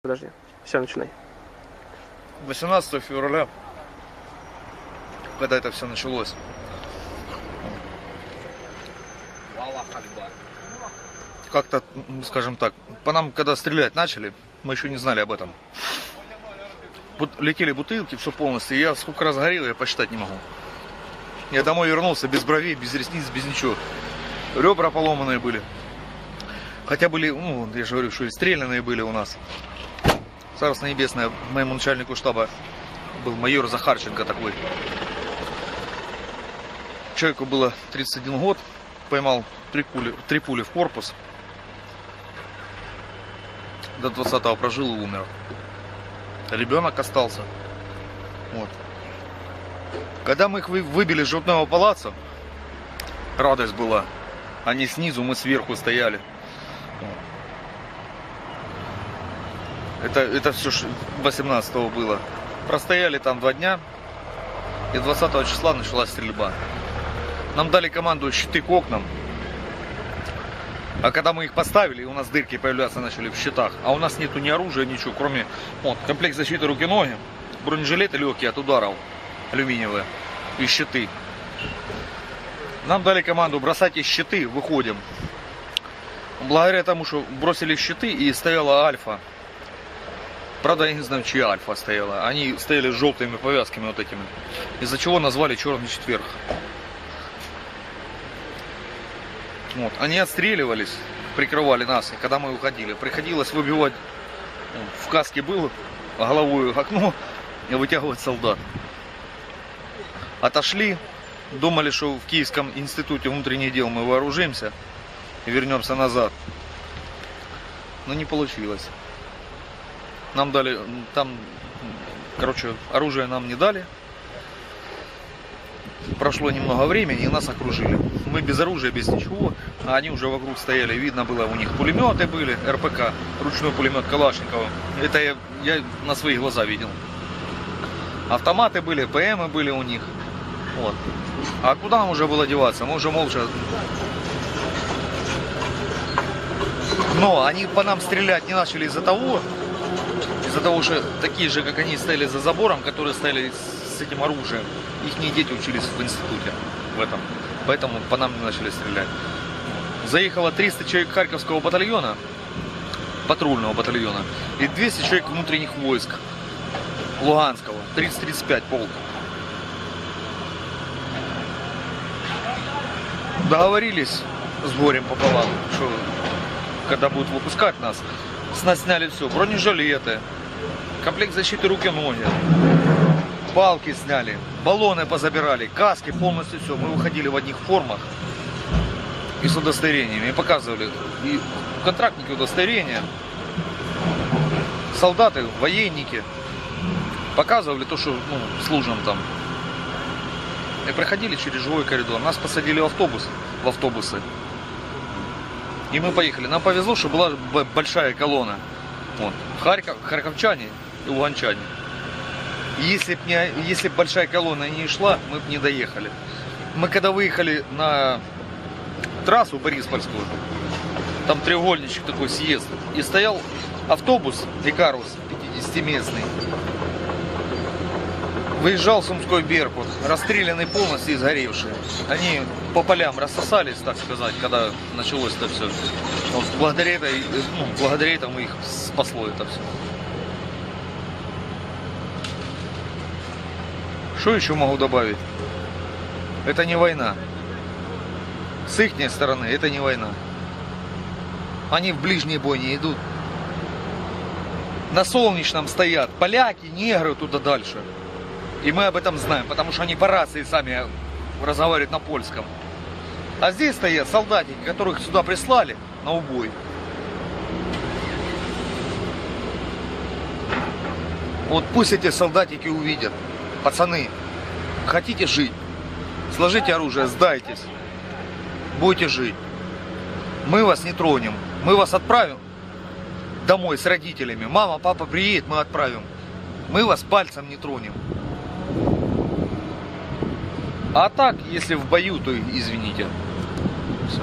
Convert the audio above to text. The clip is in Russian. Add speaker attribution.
Speaker 1: Подожди. Все, начинай.
Speaker 2: 18 февраля, когда это все началось, как-то, скажем так, по нам, когда стрелять начали, мы еще не знали об этом. Летели бутылки, все полностью, я сколько раз горел, я посчитать не могу. Я домой вернулся без бровей, без ресниц, без ничего. Ребра поломанные были. Хотя были, ну, я же говорю, что и стрелянные были у нас. Царство небесное, моему начальнику штаба был майор Захарченко такой. Человеку было 31 год, поймал 3 пули в корпус. До 20-го прожил и умер. Ребенок остался. Вот. Когда мы их выбили из жутного палаца, радость была. Они снизу, мы сверху стояли. Это все 18-го было. Простояли там 2 дня. И 20 числа началась стрельба. Нам дали команду щиты к окнам. А когда мы их поставили, у нас дырки появляться начали в щитах. А у нас нету ни оружия, ничего, кроме комплект защиты руки-ноги, бронежилеты легкие от ударов, алюминиевые и щиты. Нам дали команду бросать эти щиты, выходим. Благодаря тому, что бросили щиты и стояла альфа. Правда, я не знаю, чья альфа стояла. Они стояли с желтыми повязками вот этими. Из-за чего назвали Черный четверг. Вот. Они отстреливались, прикрывали нас, и когда мы уходили, приходилось выбивать, в каске было, головой в окно и вытягивать солдат. Отошли, думали, что в Киевском институте внутренних дел мы вооружимся и вернемся назад. Но не получилось. Нам дали, там, короче, оружие нам не дали. Прошло немного времени, и нас окружили. Мы без оружия, без ничего, а они уже вокруг стояли. Видно было, у них пулеметы были, РПК, ручной пулемет Калашникова. Это я на свои глаза видел. Автоматы были, ПМы были у них. Вот. А куда нам уже было деваться? Мы уже молча. Но они по нам стрелять не начали из-за того, что такие же, как они, стояли за забором, которые стояли с этим оружием. Их дети учились в институте в этом. Поэтому по нам не начали стрелять. Заехало 300 человек Харьковского батальона, патрульного батальона, и 200 человек внутренних войск Луганского, 30-35 полк. Договорились с горем пополам, что когда будут выпускать нас, с нас сняли все, бронежилеты, комплект защиты руки-ноги, палки сняли, баллоны позабирали, каски, полностью все. Мы выходили в одних формах и с удостоверениями, и показывали, и контрактники удостоверения, солдаты, военники, показывали то, что служим там. И проходили через живой коридор. Нас посадили в автобусы. И мы поехали. Нам повезло, что была большая колонна. Вот. Харьковчане и луганчане. Если б большая колонна не шла, мы бы не доехали. Мы когда выехали на трассу Бориспольскую, там треугольничек такой съезд, и стоял автобус Икарус 50-местный. Выезжал Сумской Беркут, расстрелянный полностью и сгоревший. Они по полям рассосались, так сказать, когда началось это все. Вот благодаря этому их спасло это все. Что еще могу добавить? Это не война. С их стороны это не война. Они в ближний бой не идут. На Солнечном стоят поляки, негры туда дальше. И мы об этом знаем, потому что они по рации сами разговаривают на польском. А здесь стоят солдатики, которых сюда прислали на убой. Вот пусть эти солдатики увидят. Пацаны, хотите жить? Сложите оружие, сдайтесь. Будете жить. Мы вас не тронем. Мы вас отправим домой с родителями. Мама, папа приедет, мы отправим. Мы вас пальцем не тронем. А так, если в бою, то извините. Все.